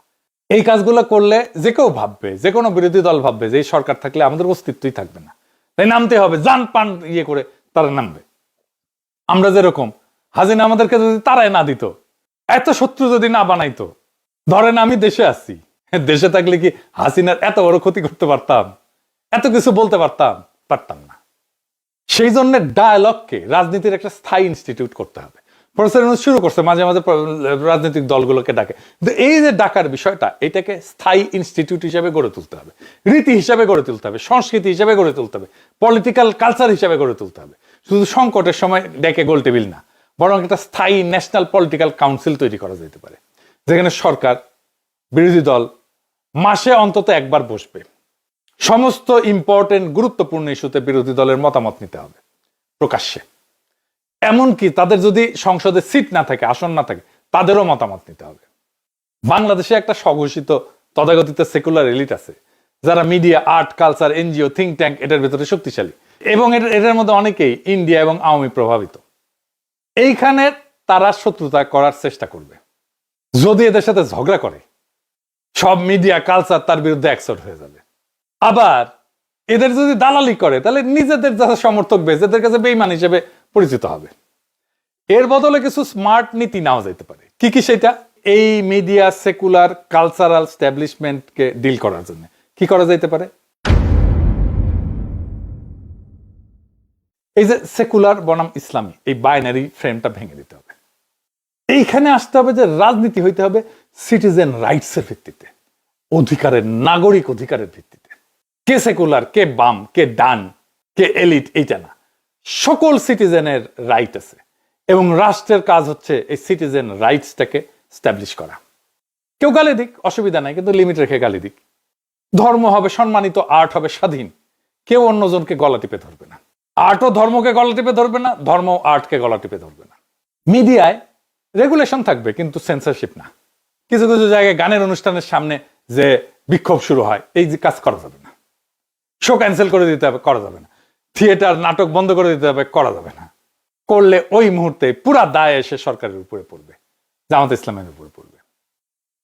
Speaker 1: এই কাজগুলো করলে যে কেউ ভাববে, যে কোনো বিরোধী দল ভাববে যে এই সরকার থাকলে আমাদের অস্তিত্বই থাকবে না, তাই নামতে হবে, জান পান ইয়ে করে তারা নামবে। আমরা যেরকম হাসিনা আমাদেরকে যদি তারাই না দিত, এত শত্রু যদি না বানাইতো, ধরেন আমি দেশে আছি, দেশে থাকলে কি হাসিনার এত বড় ক্ষতি করতে পারতাম? এত কিছু বলতে পারতাম না। সেই জন্য ডায়ালগকে রাজনীতির একটা স্থায়ী ইনস্টিটিউট করতে হবে। প্রফেসর ইউনূস শুরু করছে মাঝে মাঝে রাজনৈতিক দলগুলোকে ডাকে, কিন্তু এই যে ডাকার বিষয়টা, এটাকে স্থায়ী ইনস্টিটিউট হিসেবে গড়ে তুলতে হবে, রীতি হিসেবে গড়ে তুলতে হবে, সংস্কৃতি হিসেবে গড়ে তুলতে হবে, পলিটিক্যাল কালচার হিসেবে গড়ে তুলতে হবে। শুধু সংকটের সময় ডেকে গোল টেবিল না, বরং একটা স্থায়ী ন্যাশনাল পলিটিক্যাল কাউন্সিল তৈরি করা যেতে পারে, যেখানে সরকার, বিরোধী দল মাসে অন্তত একবার বসবে। সমস্ত ইম্পর্টেন্ট গুরুত্বপূর্ণ ইস্যুতে বিরোধী দলের মতামত নিতে হবে প্রকাশ্যে। এমনকি তাদের যদি সংসদে সিট না থাকে, আসন না থাকে, তাদেরও মতামত নিতে হবে। বাংলাদেশে একটা স্বঘোষিত তথাকথিত সেকুলার এলিট আছে, যারা media, art, culture, NGO, think tank এটার ভিতরে শক্তিশালী, এবং এটার মধ্যে অনেকেই ইন্ডিয়া এবং আওয়ামী প্রভাবিত। এইখানে তারা শত্রুতা করার চেষ্টা করবে। যদি এদের সাথে ঝগড়া করে, সব মিডিয়া, কালচার তার বিরুদ্ধে অ্যাকসেপ্ট হয়ে যাবে। আবার এদের যদি দালালি করে, তাহলে নিজেদের যারা সমর্থক বেশ এদের কাছে বেঈমান হিসেবে পরিচিত হবে। এর বদলে কিছু স্মার্ট নীতি নেওয়া যেতে পারে। কি কি সেটা? এই মিডিয়া, সেকুলার, কালচারাল স্ট্যাবলিশমেন্টকে ডিল করার জন্য কি করা যেতে পারে? এই যে সেকুলার বনাম ইসলামী, এই বাইনারি ফ্রেমটা ভেঙে দিতে হবে। এইখানে আসতে হবে যে রাজনীতি হইতে হবে সিটিজেন রাইটস এর ভিত্তিতে, অধিকারের, নাগরিক অধিকারের ভিত্তিতে। কে সেকুলার, কে বাম, কে ডান, কে এলিট, এইটা না, সকল সিটিজেনের রাইট আছে, এবং রাষ্ট্রের কাজ হচ্ছে এই সিটিজেন রাইটসটাকে স্ট্যাবলিশ করা। কেউ গালি দিক, অসুবিধা নাই, কিন্তু লিমিট রেখে গালি দিক। ধর্ম হবে সম্মানিত, আর্ট হবে স্বাধীন, কেউ অন্যজনকে গলা টিপে ধরবে না। আর্টও ধর্মকে গলা টিপে ধরবে না, ধর্ম আর্টকে গলা টিপে ধরবে না। মিডিয়ায় রেগুলেশন থাকবে, কিন্তু সেন্সরশিপ না। কিছু কিছু জায়গায় গানের অনুষ্ঠানের সামনে যে বিক্ষোভ শুরু হয়, এই যে কাজ করা যাবে না। শো ক্যান্সেল করে দিতে হবে, করা যাবে না। থিয়েটার, নাটক বন্ধ করে দিতে হবে, করা যাবে না। করলে ওই মুহূর্তে পুরা দায় এসে সরকারের উপরে পড়বে, জামাত ইসলামের উপরে পড়বে।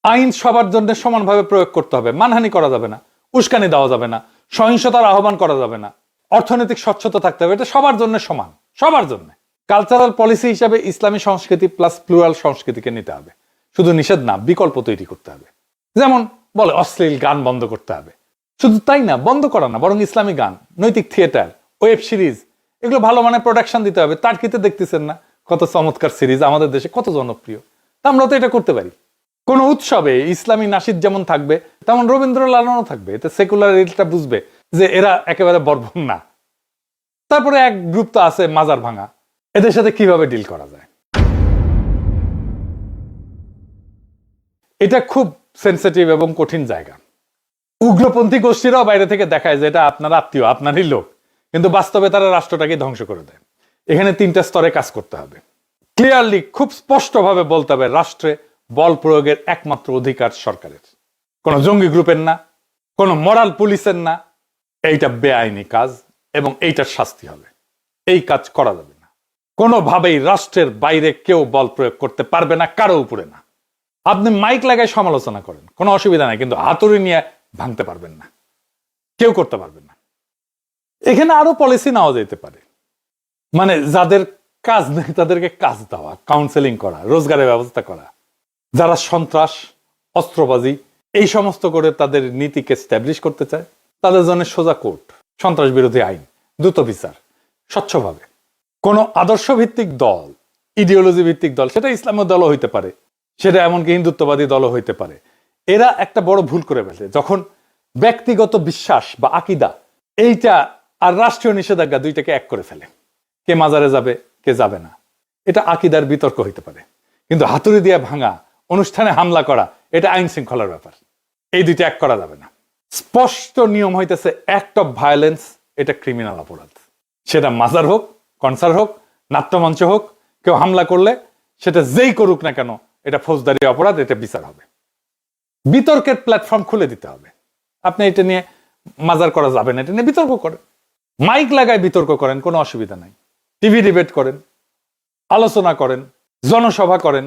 Speaker 1: আইন সবার জন্য সমানভাবে প্রয়োগ করতে হবে, মানহানি করা যাবে না, উস্কানি দেওয়া যাবে না, সহিংসতার আহ্বান করা যাবে না, অর্থনৈতিক স্বচ্ছতা থাকতে হবে, এটা সবার জন্য সমান, সবার জন্য। কালচারাল পলিসি হিসাবে ইসলামী সংস্কৃতি প্লাস প্লুরাল সংস্কৃতিকে নিতে হবে, শুধু নিষেধ না, বিকল্প তৈরি করতে হবে। যেমন বলে অশ্লীল গান বন্ধ করতে হবে, শুধু তাই না, বন্ধ করা না, বরং ইসলামী গান, নৈতিক থিয়েটার, ওয়েব সিরিজ, এগুলো ভালো মানের প্রোডাকশন দিতে হবে। তার কিতে দেখতেছেন না কত চমৎকার সিরিজ আমাদের দেশে, কত জনপ্রিয়। আমরা তো এটা করতে পারি। কোন উৎসবে ইসলামী নাশিদ যেমন থাকবে, তেমন রবীন্দ্র লালনও থাকবে। এতে সেকুলার এলিটটা বুঝবে যে এরা একেবারে বর্বর না। তারপরে এক গ্রুপ তো আছে মাজার ভাঙা, এদের সাথে কিভাবে ডিল করা যায়? এটা খুব সেন্সিটিভ এবং কঠিন জায়গা। উগ্রপন্থী গোষ্ঠীরাও বাইরে থেকে দেখায় যে এটা আপনার আত্মীয়, আপনারই লোক, কিন্তু বাস্তবে তারা রাষ্ট্রটাকে ধ্বংস করে দেয়। এখানে তিনটা স্তরে কাজ করতে হবে। ক্লিয়ারলি, খুব স্পষ্টভাবে বলতে হবে, রাষ্ট্রে বল প্রয়োগের একমাত্র অধিকার সরকারের, কোন জঙ্গি গ্রুপের না, কোন মরাল পুলিশের না। এইটা বেআইনি কাজ এবং এইটার শাস্তি হবে। এই কাজ করা যাবে না। কোনোভাবেই রাষ্ট্রের বাইরে কেউ বল প্রয়োগ করতে পারবে না, কারো উপরে না। আপনি মাইক লাগায় সমালোচনা করেন, কোনো অসুবিধা নাই, কিন্তু হাতুড়ি নিয়ে ভাঙতে পারবেন না, কেউ করতে পারবেন না। এখানে আরো পলিসি নেওয়া যেতে পারে, মানে যাদের কাজ নেই তাদেরকে কাজ দেওয়া, কাউন্সেলিং করা, রোজগারের ব্যবস্থা করা। যারা সন্ত্রাস, অস্ত্রবাজি এই সমস্ত করে তাদের নীতিকে স্ট্যাবলিশ করতে চায়, তাদের জন্য সোজা কোর্ট, সন্ত্রাস বিরোধী আইন, দ্রুত বিচার, স্বচ্ছভাবে। কোন আদর্শ ভিত্তিক দল, ইডিওলজি ভিত্তিক দল, সেটা ইসলামের দলও হইতে পারে, সেটা এমনকি হিন্দুত্ববাদী দলও হইতে পারে, এরা একটা বড় ভুল করে ফেলে যখন ব্যক্তিগত বিশ্বাস বা আকিদা এইটা আর রাষ্ট্রীয় নিষেধাজ্ঞা দুইটাকে এক করে ফেলে। কে মাজারে যাবে, কে যাবে না, এটা আকিদার বিতর্ক হইতে পারে, কিন্তু হাতুড়ি দিয়ে ভাঙা, অনুষ্ঠানে হামলা করা, এটা আইন শৃঙ্খলার ব্যাপার। এই দুইটা এক করা যাবে না। স্পষ্ট নিয়ম হইতেছে অ্যাক্ট অফ ভায়োলেন্স, এটা ক্রিমিনাল অপরাধ। সেটা মাজার হোক, কনসার্ট হোক, নাট্যমঞ্চ হোক, কেউ হামলা করলে সেটা যেই করুক না কেন, এটা ফৌজদারি অপরাধ, এটা বিচার হবে। বিতর্কের প্ল্যাটফর্ম খুলে দিতে হবে। আপনি এটা নিয়ে মাজার করা যাবে না, এটা নিয়ে বিতর্ক করেন, মাইক লাগায় বিতর্ক করেন, কোনো অসুবিধা নাই। টিভি ডিবেট করেন, আলোচনা করেন, জনসভা করেন,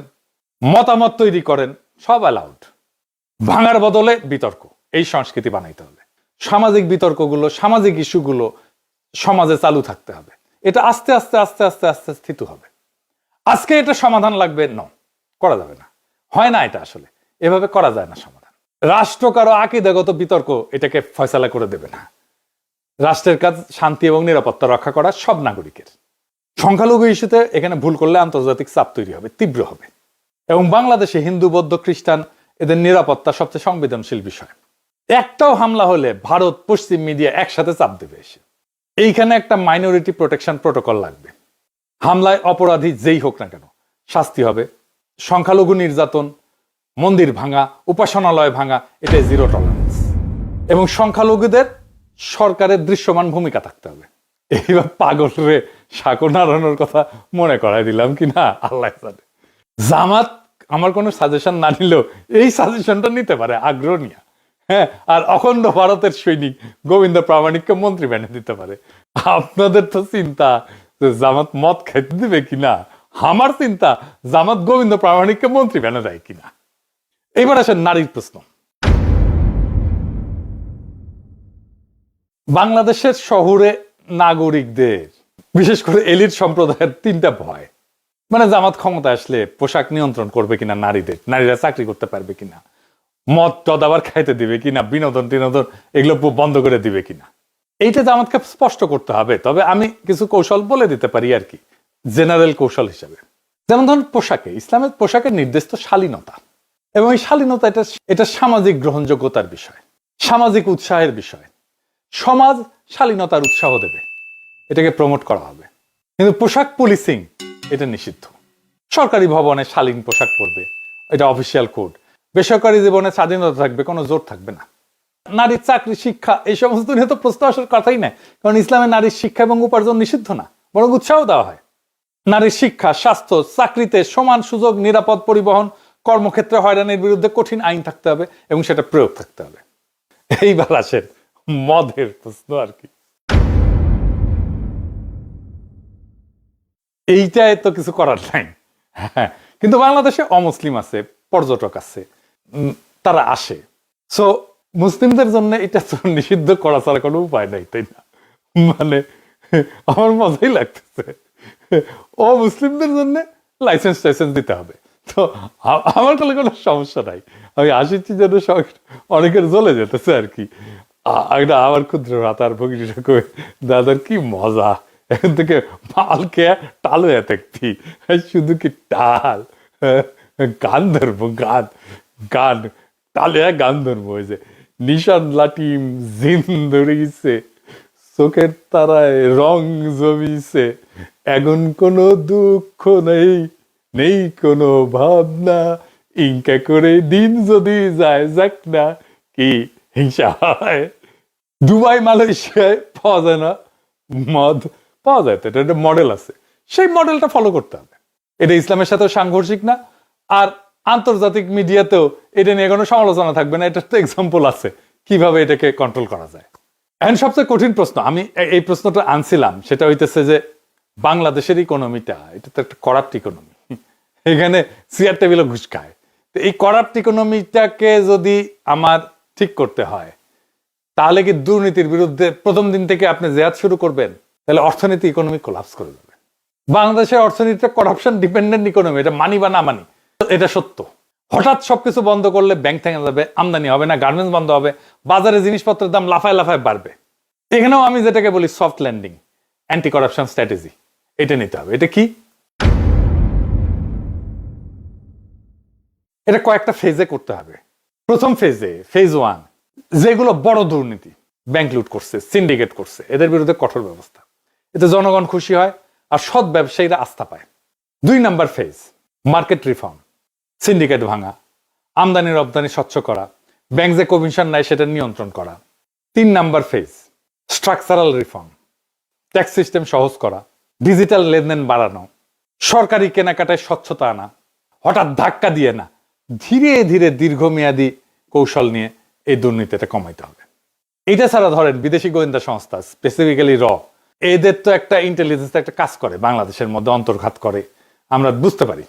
Speaker 1: মতামত তৈরি করেন, সব অ্যালাউড। ভাঙার বদলে বিতর্ক, এই সংস্কৃতি বানাইতে হবে। সামাজিক বিতর্কগুলো, সামাজিক ইস্যুগুলো সমাজে চালু থাকতে হবে। এটা আস্তে আস্তে আস্তে আস্তে আস্তে স্থিত হবে। আজকে এটা সমাধান লাগবে, করা যাবে না, হয় না, এটা আসলে এভাবে করা যায় না সমাধান। রাষ্ট্র কারো আকীদাগত বিতর্ক এটাকে ফয়সালা করে দেবে না। রাষ্ট্রের কাজ শান্তি এবং নিরাপত্তা রক্ষা করা সব নাগরিকের। সংখ্যালঘু ইস্যুতে এখানে ভুল করলে আন্তর্জাতিক চাপ তৈরি হবে, তীব্র হবে। এবং বাংলাদেশে হিন্দু, বৌদ্ধ, খ্রিস্টান এদের নিরাপত্তা সবচেয়ে সংবেদনশীল বিষয়। একটাও হামলা হলে ভারত, পশ্চিম মিডিয়া একসাথে চাপ দেবে এসে। এইখানে একটা মাইনরিটি প্রোটেকশন প্রোটোকল লাগবে। হামলায় অপরাধী যেই হোক না কেন শাস্তি হবে। সংখ্যালঘু নির্যাতন, মন্দির ভাঙা, উপাসনালয় ভাঙা, এটা জিরো টলারেন্স। এবং সংখ্যালঘুদের সরকারের দৃশ্যমান ভূমিকা থাকতে হবে। এইবার পাগল রে সাঁকো নাড়ানোর কথা মনে করাই দিলাম কি না আল্লাহ জানে। জামাত আমার কোনো সাজেশন না নিলেও এই সাজেশনটা নিতে পারে আগ্রহ নিয়ে। হ্যাঁ, আর অখণ্ড ভারতের সৈনিক গোবিন্দ প্রামাণিককে মন্ত্রী বানিয়ে দিতে পারে। আপনাদের তো চিন্তা যে জামাত মদ খাইতে দিবে কিনা, আমার চিন্তা জামাত গোবিন্দ প্রামাণিককে মন্ত্রী বানিয়ে দেয় কিনা। এইবার আসেন নারীর প্রশ্ন। বাংলাদেশের শহুরে নাগরিকদের, বিশেষ করে এলিট সম্প্রদায়ের তিনটা ভয়। মানে জামাত ক্ষমতা আসলে পোশাক নিয়ন্ত্রণ করবে কিনা নারীদের, নারীরা চাকরি করতে পারবে কিনা, মদ টদ আবার খাইতে দিবে কিনা, বিনোদন টিনোদন এগুলো বন্ধ করে দিবে কিনা। এইটা জামাতকে স্পষ্ট করতে হবে। তবে আমি কিছু কৌশল বলে দিতে পারি আর কি, জেনারেল কৌশল হিসেবে। যেমন ধরুন পোশাকে, ইসলামের পোশাকের নির্দেশ তো শালীনতা, এবং এই শালীনতা এটা সামাজিক গ্রহণযোগ্যতার বিষয়, সামাজিক উৎসাহের বিষয়। সমাজ শালীনতার উৎসাহ দেবে, এটাকে প্রমোট করা হবে। কিন্তু পোশাক পুলিশিং এটা নিষিদ্ধ। সরকারি ভবনে শালীন পোশাক পরবে, এটা অফিসিয়াল কোড। বেসরকারি জীবনে স্বাধীনতা থাকবে, কোনো জোর থাকবে না। নারীর চাকরি, শিক্ষা এই সমস্ত নিয়ে তো প্রশ্ন আসার কথাই নাই, কারণ ইসলামে নারীর শিক্ষা এবং উপার্জন নিষিদ্ধ না, বরং উৎসাহ দেওয়া হয়। নারীর শিক্ষা, স্বাস্থ্য, চাকরিতে সমান সুযোগ, নিরাপদ পরিবহন, কর্মক্ষেত্রে হয়রানির বিরুদ্ধে কঠিন আইন থাকতে হবে এবং সেটা প্রয়োগ থাকতে হবে। এইবার আসেন মদের প্রশ্ন আর কি। এইটাই তো কিছু করার নাই। হ্যাঁ, কিন্তু বাংলাদেশে অমুসলিম আছে, পর্যটক আছে, তারা আসে। সো মুসলিমদের জন্য এটা তো নিষিদ্ধ করা ছাড়া কোনো উপায় নাই, তাই না? মানে আমার মজাই লাগতেছে, ও মুসলিমদের জন্য লাইসেন্স টাইসেন্স দিতে হবে। তো আমার তাহলে কোনো সমস্যা নাই, আমি আসিছি যেন অনেকের জ্বলে যেতেছে আর কি। এটা আমার ক্ষুদ্র রাতার ভগিনীটা কই, দাদার কি মজা, এখন থেকে মাল কে টাল হয়ে থাকতি, শুধু কি টাল, গান ধরবো, গান গান টালে গান ধরবো। ওই যে নিশান লাটিম জিন ধরিছে, চোখের তারায় রং জমিছে, এখন কোনো দুঃখ নেই, নেই কোনো ভাবনা, ইনকা করে দিন যদি যায় যাক না, কি হিংসা হয়। দুবাই, মালয়েশিয়ায় পাওয়া যায় না মদ, পাওয়া যায় তো, এটা একটা মডেল আছে, সেই মডেলটা ফলো করতে হবে। এটা ইসলামের সাথে সাংঘর্ষিক না, আর আন্তর্জাতিক মিডিয়াতেও এটা নিয়ে কোনো সমালোচনা থাকবে না। এটার তো এক্সাম্পল আছে কিভাবে এটাকে কন্ট্রোল করা যায়। এখন সবচেয়ে কঠিন প্রশ্ন, আমি এই প্রশ্নটা আনছিলাম, সেটা হইতেছে যে বাংলাদেশের ইকোনমিটা, এটা তো একটা করাপ্ট ইকোনমি, এখানে চেয়ার টেবিলে ঘুষ খায়। তো এই করাপ্ট ইকোনমিটাকে যদি আমার ঠিক করতে হয়, তাহলে কি দুর্নীতির বিরুদ্ধে প্রথম দিন থেকে আপনি জেহাদ শুরু করবেন? তাহলে অর্থনীতি, ইকোনমি কোলাপস করে যাবে। বাংলাদেশের অর্থনীতিটা করাপশন ডিপেন্ডেন্ট ইকোনমি, এটা মানি বা না মানি, এটা সত্য। হঠাৎ সবকিছু বন্ধ করলে ব্যাংক থেকে যাবে, আমদানি হবে না, গার্মেন্টস বন্ধ হবে, বাজারে জিনিসপত্রের দাম লাফায় লাফায় বাড়বে। এখানেও আমি যেটাকে বলি soft landing, anti corruption strategy, এটা নিতে হবে। এটা কি? এটা কয়েকটা ফেজে করতে হবে। প্রথম ফেজে, ফেজ 1, যেগুলো বড় দুর্নীতি, ব্যাংক লুট করছে, সিন্ডিকেট করছে, এদের বিরুদ্ধে কঠোর ব্যবস্থা, এতে জনগণ খুশি হয় আর সৎ ব্যবসায়ীরা আস্থা পায়। 2 number phase, market reform, syndicate ভাঙা, আমদানি রপ্তানি স্বচ্ছ করা, ব্যাংক যে কমিশন নেয় সেটা নিয়ন্ত্রণ করা। 3 number phase, structural reform, tax system সহজ করা, ডিজিটাল লেনদেন বাড়ানো, সরকারি কেনাকাটায় স্বচ্ছতা আনা, হঠাৎ ধাক্কা দিয়ে না, ধীরে ধীরে দীর্ঘমেয়াদী কৌশল নিয়ে এই দুর্নীতিটা কমাইতে হবে। এটা ছাড়া ধরেন বিদেশি গোয়েন্দা সংস্থা, স্পেসিফিক্যালি এদের তো একটা ইন্টেলিজেন্স একটা কাজ করে, বাংলাদেশের মধ্যে অন্তর্ঘাত করে, আমরা বুঝতে পারি।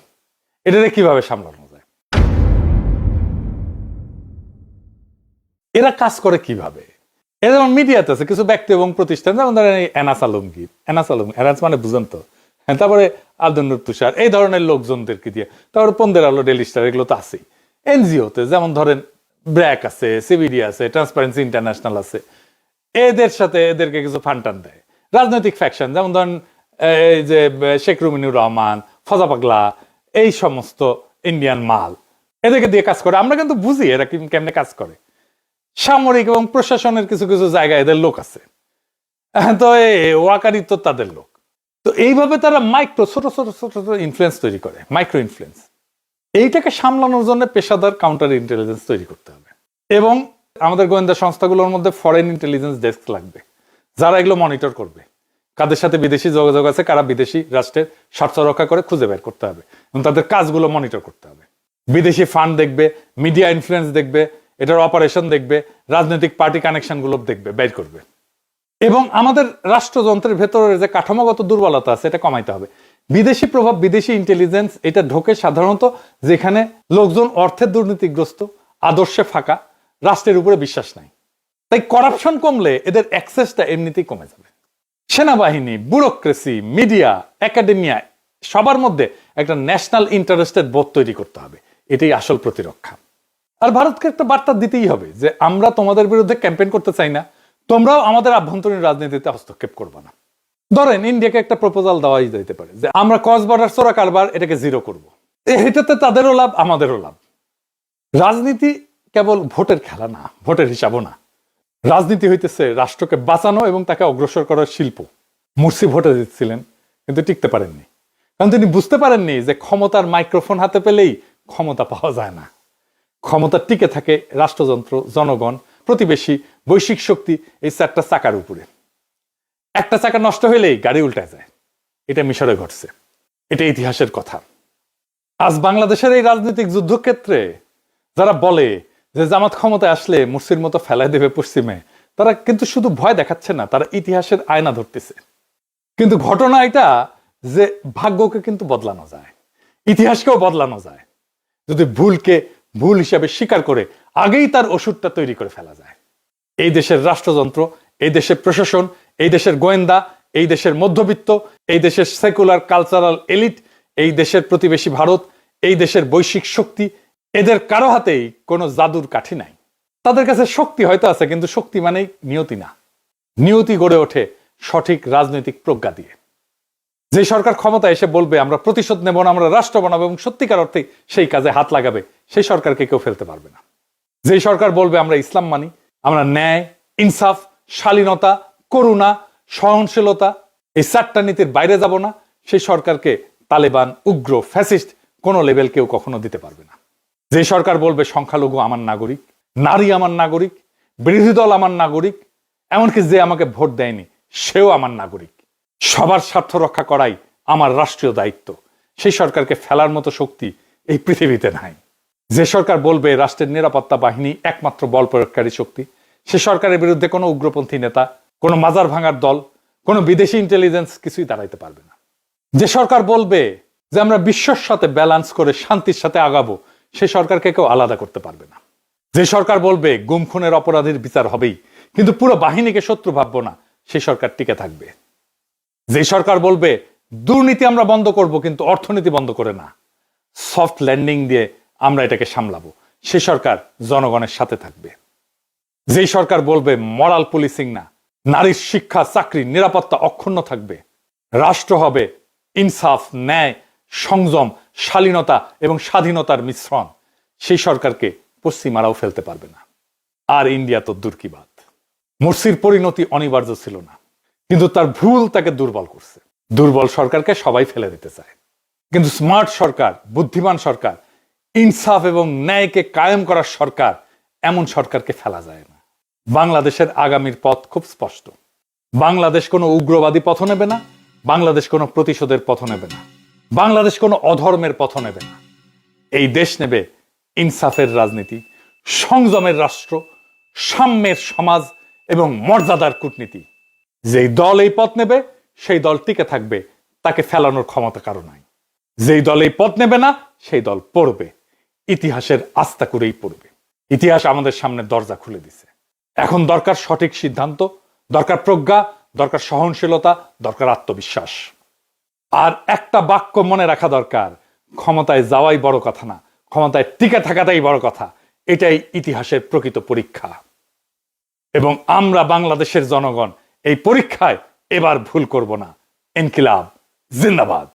Speaker 1: এটাকে কিভাবে সামলানো যায়, এরা কাজ করে কিভাবে। এরা যেমন মিডিয়াতে আছে কিছু ব্যক্তি এবং প্রতিষ্ঠান, যেমন ধরেন এনাস আলমগীর, এনাস মানে বুঝেন তো, তারপরে আব্দুল নূর তুষার, এই ধরনের লোকজনদেরকে দিয়ে, তারপরে পন্দের আলো, ডেইলি স্টার, এগুলো তো আছেই। এনজিওতে যেমন ধরেন ব্র্যাক আছে, সিবিডি আছে, ট্রান্সপারেন্সি ইন্টারন্যাশনাল আছে, এদের সাথে এদেরকে কিছু ফান্ড টান দেয়। রাজনৈতিক ফ্যাকশন, যেমন ধরেন এই যে শেখ রুমিনুর রহমান, ফজা পাগলা, এই সমস্ত ইন্ডিয়ান মাল, এদেরকে দিয়ে কাজ করে। আমরা কিন্তু বুঝি এরা কেমনে কাজ করে। সামরিক এবং প্রশাসনের কিছু কিছু জায়গায় এদের লোক আছে, তো ওয়াকারি তো তাদের লোক। তো এইভাবে তারা মাইক্রো ছোট ছোট ছোট ছোট ইনফ্লুয়েন্স তৈরি করে, মাইক্রো ইনফ্লুয়েন্স। এইটাকে সামলানোর জন্য পেশাদার কাউন্টার ইন্টেলিজেন্স তৈরি করতে হবে, এবং আমাদের গোয়েন্দা সংস্থাগুলোর মধ্যে ফরেন ইন্টেলিজেন্স ডেস্ক লাগবে, যারা এগুলো মনিটর করবে। কাদের সাথে বিদেশি যোগাযোগ আছে, কারা বিদেশি রাষ্ট্রের স্বার্থ রক্ষা করে খুঁজে বের করতে হবে, এবং তাদের কাজগুলো মনিটর করতে হবে। বিদেশি ফান্ড দেখবে, মিডিয়া ইনফ্লুয়েন্স দেখবে, এটার অপারেশন দেখবে, রাজনৈতিক পার্টি কানেকশন গুলো দেখবে, বের করবে। এবং আমাদের রাষ্ট্রযন্ত্রের ভেতরে যে কাঠামোগত দুর্বলতা আছে এটা কমাইতে হবে। বিদেশি প্রভাব, বিদেশি ইন্টেলিজেন্স এটা ঢোকে সাধারণত যেখানে লোকজন অর্থের দুর্নীতিগ্রস্ত, আদর্শে ফাঁকা, রাষ্ট্রের উপরে বিশ্বাস নাই। তাই করাপশন কমলে এদের অ্যাক্সেসটা এমনিতেই কমে যাবে। সেনাবাহিনী, ব্যুরোক্রেসি, মিডিয়া, একাডেমিয়া, সবার মধ্যে একটা ন্যাশনাল ইন্টারেস্টেড বোধ তৈরি করতে হবে। এটাই আসল প্রতিরক্ষা। আর ভারতকে একটা বার্তা দিতেই হবে যে আমরা তোমাদের বিরুদ্ধে ক্যাম্পেইন করতে চাই না, তোমরাও আমাদের আভ্যন্তরীণ রাজনীতিতে হস্তক্ষেপ করবে না। ধরেন ইন্ডিয়াকে একটা প্রপোজাল দেওয়াই যেতে পারে যে আমরা ক্রস বর্ডার চোরা কারবার এটাকে জিরো করব। এটাতে তাদেরও লাভ, আমাদেরও লাভ। রাজনীতি কেবল ভোটের খেলা না, ভোটের হিসাবও না। রাজনীতি হইতেছে রাষ্ট্রকে বাঁচানো এবং তাকে অগ্রসর করার শিল্প। মুরসি ভোটে জিতছিলেন, কিন্তু টিকতে পারেননি, কারণ তিনি বুঝতে পারেননি যে ক্ষমতার মাইক্রোফোন হাতে পেলেই ক্ষমতা পাওয়া যায় না। ক্ষমতা টিকে থাকে রাষ্ট্রযন্ত্র, জনগণ, প্রতিবেশী, বৈশ্বিক শক্তি, এই চারটা চাকার উপরে। একটা চাকা নষ্ট হইলেই গাড়ি উল্টায় যায়। এটা মিশরে ঘটছে, এটা ইতিহাসের কথা। আজ বাংলাদেশের এই রাজনৈতিক যুদ্ধক্ষেত্রে যারা বলে যে জামাত ক্ষমতায় আসলে মুরসির মতো ফেলাই দেবে পশ্চিমে, তারা কিন্তু শুধু ভয় দেখাচ্ছে না, তারা ইতিহাসের আয়না ধরতেছে। কিন্তু ঘটনা এটা যে ভাগ্যকে কিন্তু বদলানো যায়, ইতিহাসকেও বদলানো যায়, যদি ভুলকে ভুল হিসাবে স্বীকার করে আগেই তার ওষুধটা তৈরি করে ফেলা যায়। এই দেশের রাষ্ট্রযন্ত্র, এই দেশের প্রশাসন, এই দেশের গোয়েন্দা, এই দেশের মধ্যবিত্ত, এই দেশের সেকুলার কালচারাল এলিট, এই দেশের প্রতিবেশী ভারত, এই দেশের বৈশ্বিক শক্তি, এদের কারো হাতেই কোনো জাদুর কাঠি নাই। তাদের কাছে শক্তি হয়তো আছে, কিন্তু শক্তি মানেই নিয়তি না। নিয়তি গড়ে ওঠে সঠিক রাজনৈতিক প্রজ্ঞা দিয়ে। যে সরকার ক্ষমতা এসে বলবে আমরা প্রতিশোধ নেব না, আমরা রাষ্ট্র বানাবো, এবং সত্যিকার অর্থে সেই কাজে হাত লাগাবে, সেই সরকারকে কেউ ফেলতে পারবে না। যে সরকার বলবে আমরা ইসলাম মানি, আমরা ন্যায়, ইনসাফ, শালীনতা, করুণা, সহনশীলতা, এই চারটা নীতির বাইরে যাব না, সেই সরকারকে তালেবান, উগ্র, ফ্যাসিস্ট কোনো লেভেল কেউ কখনো দিতে পারবে না। যে সরকার বলবে সংখ্যালঘু আমার নাগরিক, নারী আমার নাগরিক, বিরোধী দল আমার নাগরিক, এমনকি যে আমাকে ভোট দেয়নি সেও আমার নাগরিক, সবার স্বার্থ রক্ষা করাই আমার রাষ্ট্রীয় দায়িত্ব, সেই সরকারকে ফেলার মতো শক্তি এই পৃথিবীতে নাই। যে সরকার বলবে রাষ্ট্রের নিরাপত্তা বাহিনী একমাত্র বল প্রয়োগকারী শক্তি, সে সরকারের বিরুদ্ধে কোনো উগ্রপন্থী নেতা, কোনো মাজার ভাঙার দল, কোনো বিদেশি ইন্টেলিজেন্স কিছুই দাঁড়াইতে পারবে না। যে সরকার বলবে যে আমরা বিশ্বর সাথে ব্যালেন্স করে শান্তির সাথে আগাবো, সে সরকারকে কেউ আলাদা করতে পারবে না। যে সরকার বলবে গুম খুনের অপরাধীর বিচার হবেই, কিন্তু পুরো বাহিনীকে শত্রু ভাববো না, সেই সরকার টিকে থাকবে। যে সরকার বলবে দুর্নীতি আমরা বন্ধ করব, কিন্তু অর্থনীতি বন্ধ করে না, সফট ল্যান্ডিং দিয়ে আমরা এটাকে সামলাবো, সে সরকার জনগণের সাথে থাকবে। যেই সরকার বলবে মরাল পুলিশিং না, নারীর শিক্ষা, চাকরি, নিরাপত্তা অক্ষুণ্ণ থাকবে, রাষ্ট্র হবে ইনসাফ, ন্যায়, সংযম, শালীনতা এবং স্বাধীনতার মিশ্রণ, সেই সরকারকে পশ্চিমারাও ফেলতে পারবে না। আর ইন্ডিয়া তো দূর কি বাত। মুরসির পরিণতি অনিবার্য ছিল না, কিন্তু তার ভুল তাকে দুর্বল করছে। দুর্বল সরকারকে সবাই ফেলে দিতে চায়, কিন্তু স্মার্ট সরকার, বুদ্ধিমান সরকার, ইনসাফ এবং ন্যায়কে কায়েম করার সরকার, এমন সরকারকে ফেলা যায় না। বাংলাদেশের আগামীর পথ খুব স্পষ্ট। বাংলাদেশ কোনো উগ্রবাদী পথ নেবে না, বাংলাদেশ কোনো প্রতিশোধের পথ নেবে না, বাংলাদেশ কোনো অধর্মের পথ নেবে না। এই দেশ নেবে ইনসাফের রাজনীতি, সংযমের রাষ্ট্র, সাম্যের সমাজ এবং মর্যাদার কূটনীতি। যেই দল এই পথ নেবে সেই দল টিকে থাকবে, তাকে ফেলানোর ক্ষমতা কারো নাই। যেই দল এই পথ নেবে না সেই দল পড়বে, ইতিহাসের আস্থা করেই পড়বে। ইতিহাস আমাদের সামনে দরজা খুলে দিছে। এখন দরকার সঠিক সিদ্ধান্ত, দরকার প্রজ্ঞা, দরকার সহনশীলতা, দরকার আত্মবিশ্বাস। আর একটা বাক্য মনে রাখা দরকার, ক্ষমতায় যাওয়াই বড় কথা না, ক্ষমতায় টিকে থাকাটাই বড় কথা। এটাই ইতিহাসের প্রকৃত পরীক্ষা, এবং আমরা বাংলাদেশের জনগণ এই পরীক্ষায় এবার ভুল করব না। ইনকিলাব জিন্দাবাদ।